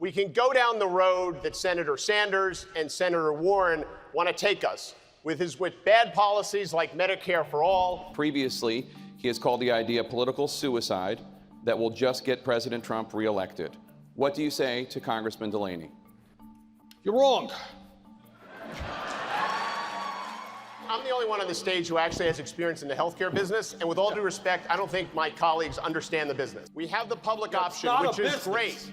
We can go down the road that Senator Sanders and Senator Warren want to take us with bad policies like Medicare for all. Previously, he has called the idea political suicide that will just get President Trump reelected. What do you say to Congressman Delaney? You're wrong. I'm the only one on the stage who actually has experience in the healthcare business, and with all due respect, I don't think my colleagues understand the business. We have the public option, which is great.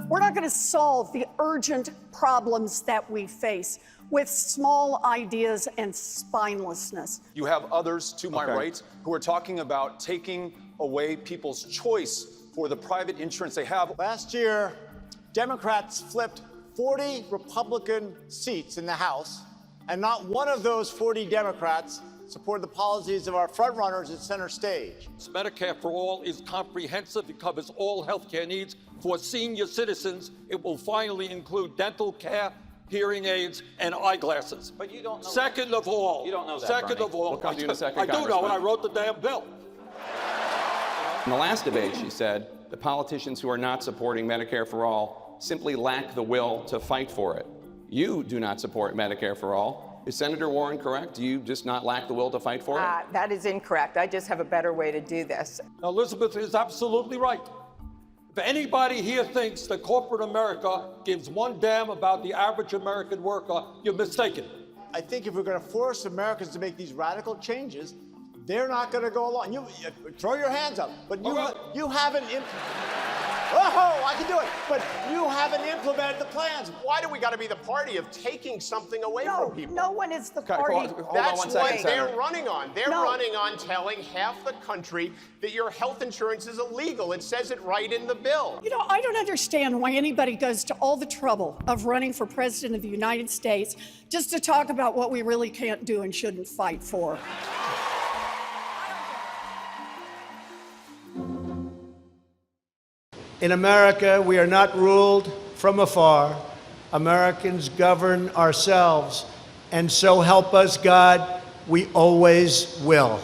We're not going to solve the urgent problems that we face with small ideas and spinelessness. You have others to my right who are talking about taking away people's choice for the private insurance they have. Last year, Democrats flipped 40 Republican seats in the House, and not one of those 40 Democrats supported the policies of our frontrunners at center stage. Medicare for All is comprehensive. It covers all health care needs. For senior citizens, it will finally include dental care, hearing aids, and eyeglasses. But you don't know. Second of all, you don't know that, second Bernie. of all, We'll come to you in a second, I do know, Congressman. and I wrote the damn bill. In the last debate, she said, the politicians who are not supporting Medicare for all simply lack the will to fight for it. You do not support Medicare for all. Is Senator Warren correct? Do you just not lack the will to fight for it? That is incorrect. I just have a better way to do this. Now, Elizabeth is absolutely right. If anybody here thinks that corporate America gives one damn about the average American worker, you're mistaken. I think if we're going to force Americans to make these radical changes, they're not going to go along. You throw your hands up, but you haven't. Oh, I can do it. But you haven't implemented the plans. Why do we got to be the party of taking something away from people? No one is the Okay, party. hold on That's one what second, they're Senator. running on. They're No. running on telling half the country that your health insurance is illegal. It says it right in the bill. You know, I don't understand why anybody goes to all the trouble of running for president of the United States just to talk about what we really can't do and shouldn't fight for. In America, we are not ruled from afar. Americans govern ourselves, and so help us God, we always will.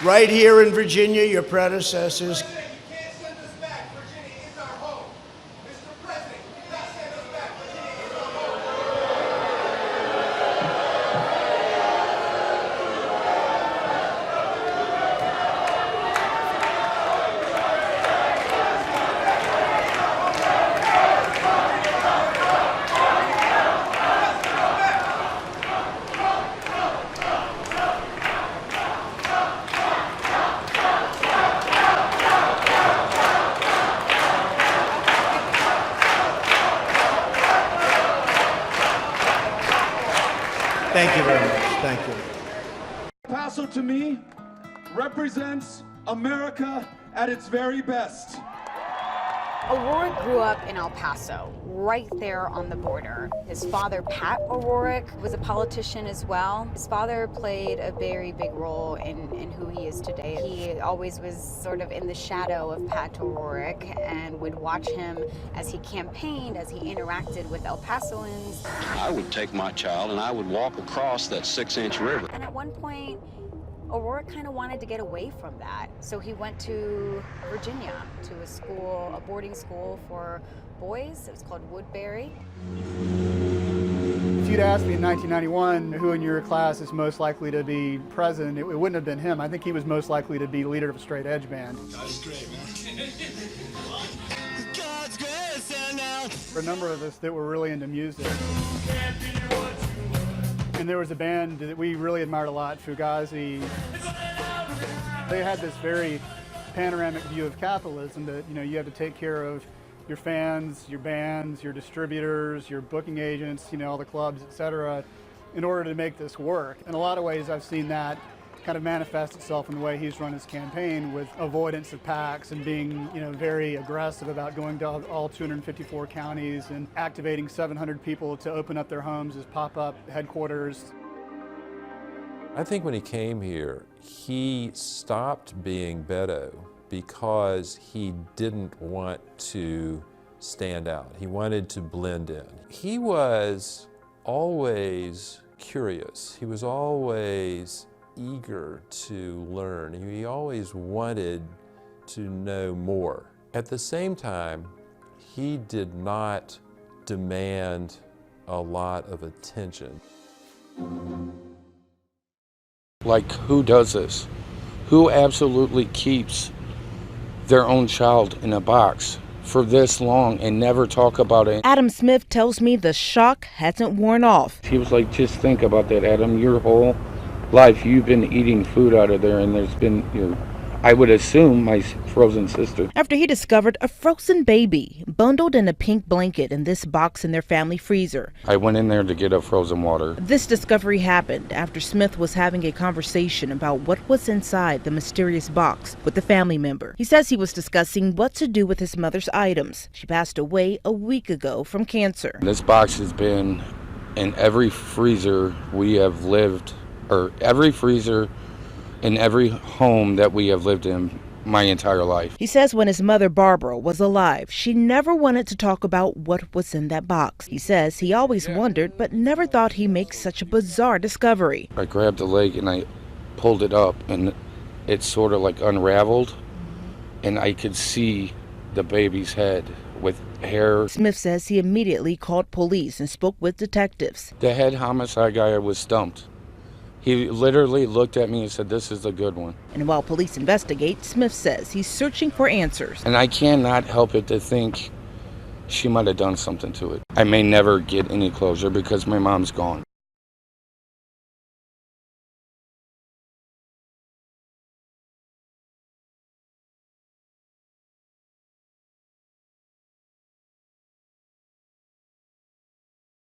Right here in Virginia, your predecessors Thank you very much. Thank you. El Paso, to me, represents America at its very best. O'Rourke grew up in El Paso, right there on the border. His father, Pat O'Rourke, was a politician as well. His father played a very big role in who he is today. He always was sort of in the shadow of Pat O'Rourke and would watch him as he campaigned, as he interacted with El Pasoans. I would take my child and I would walk across that 6-inch river. And at one point, O'Rourke kind of wanted to get away from that. So he went to Virginia, to a school, a boarding school for boys. It was called Woodbury. If you'd asked me in 1991 who in your class is most likely to be president, it wouldn't have been him. I think he was most likely to be leader of a straight edge band. That's great, man. For a number of us that were really into music. And there was a band that we really admired a lot, Fugazi. They had this very panoramic view of capitalism that, you know, you have to take care of your fans, your bands, your distributors, your booking agents, you know, all the clubs, etc., in order to make this work. In a lot of ways, I've seen that kind of manifest itself in the way he's run his campaign, with avoidance of PACs and being, you know, very aggressive about going to all 254 counties and activating 700 people to open up their homes as pop-up headquarters. I think when he came here, he stopped being Beto because he didn't want to stand out. He wanted to blend in. He was always curious. He was always eager to learn. He always wanted to know more. At the same time, he did not demand a lot of attention. Like, who does this? Who absolutely keeps their own child in a box for this long and never talk about it? Adam Smith tells me the shock hasn't worn off. He was like, just think about that, Adam. Your whole life, you've been eating food out of there, and there's been, I would assume, my frozen sister. After he discovered a frozen baby bundled in a pink blanket in this box in their family freezer. I went in there to get a frozen water. This discovery happened after Smith was having a conversation about what was inside the mysterious box with a family member. He says he was discussing what to do with his mother's items. She passed away a week ago from cancer. This box has been in every freezer we have lived, or every freezer in every home that we have lived in my entire life. He says when his mother Barbara was alive, she never wanted to talk about what was in that box. He says he always wondered, but never thought he'd make such a bizarre discovery. I grabbed the leg and I pulled it up, and it sort of like unraveled, and I could see the baby's head with hair. Smith says he immediately called police and spoke with detectives. The head homicide guy was stumped. He literally looked at me and said, "This is a good one." And while police investigate, Smith says he's searching for answers. And I cannot help it to think she might have done something to it. I may never get any closure because my mom's gone.